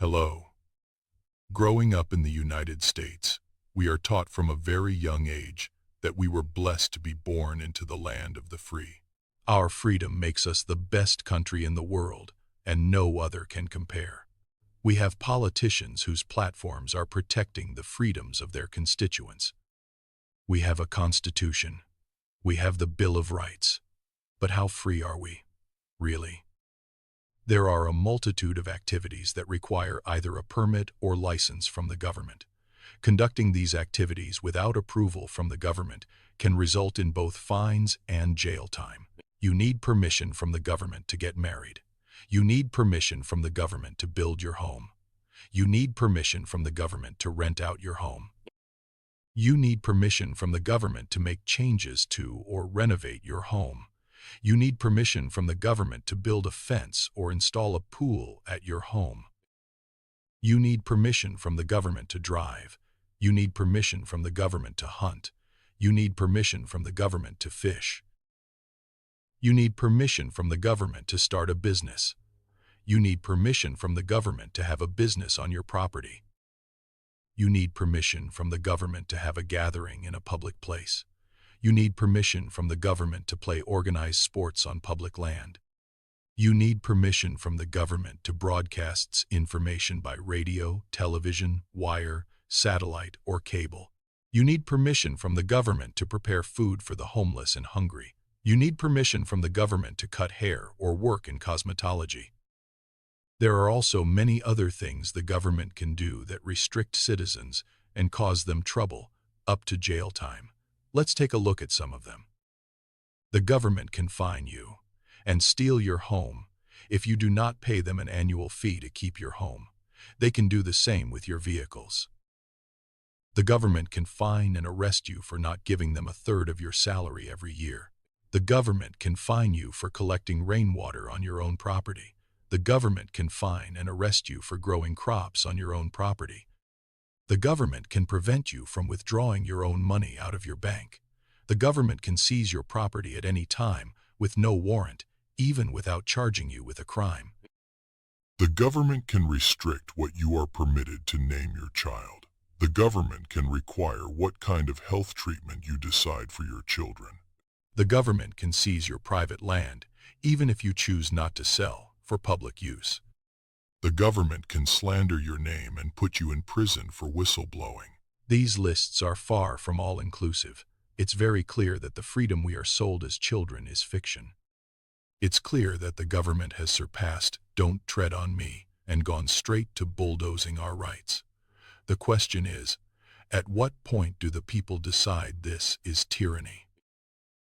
Hello. Growing up in the United States, we are taught from a very young age that we were blessed to be born into the land of the free. Our freedom makes us the best country in the world, and no other can compare. We have politicians whose platforms are protecting the freedoms of their constituents. We have a constitution. We have the Bill of Rights. But how free are we, really? There are a multitude of activities that require either a permit or license from the government. Conducting these activities without approval from the government can result in both fines and jail time. You need permission from the government to get married. You need permission from the government to build your home. You need permission from the government to rent out your home. You need permission from the government to make changes to or renovate your home. You need permission from the government to build a fence or install a pool at your home. You need permission from the government to drive. You need permission from the government to hunt. You need permission from the government to fish. You need permission from the government to start a business. You need permission from the government to have a business on your property. You need permission from the government to have a gathering in a public place. You need permission from the government to play organized sports on public land. You need permission from the government to broadcast information by radio, television, wire, satellite, or cable. You need permission from the government to prepare food for the homeless and hungry. You need permission from the government to cut hair or work in cosmetology. There are also many other things the government can do that restrict citizens and cause them trouble, up to jail time. Let's take a look at some of them. The government can fine you and steal your home if you do not pay them an annual fee to keep your home. They can do the same with your vehicles. The government can fine and arrest you for not giving them a third of your salary every year. The government can fine you for collecting rainwater on your own property. The government can fine and arrest you for growing crops on your own property. The government can prevent you from withdrawing your own money out of your bank. The government can seize your property at any time with no warrant, even without charging you with a crime. The government can restrict what you are permitted to name your child. The government can require what kind of health treatment you decide for your children. The government can seize your private land, even if you choose not to sell, for public use. The government can slander your name and put you in prison for whistleblowing. These lists are far from all-inclusive. It's very clear that the freedom we are sold as children is fiction. It's clear that the government has surpassed "don't tread on me" and gone straight to bulldozing our rights. The question is, at what point do the people decide this is tyranny?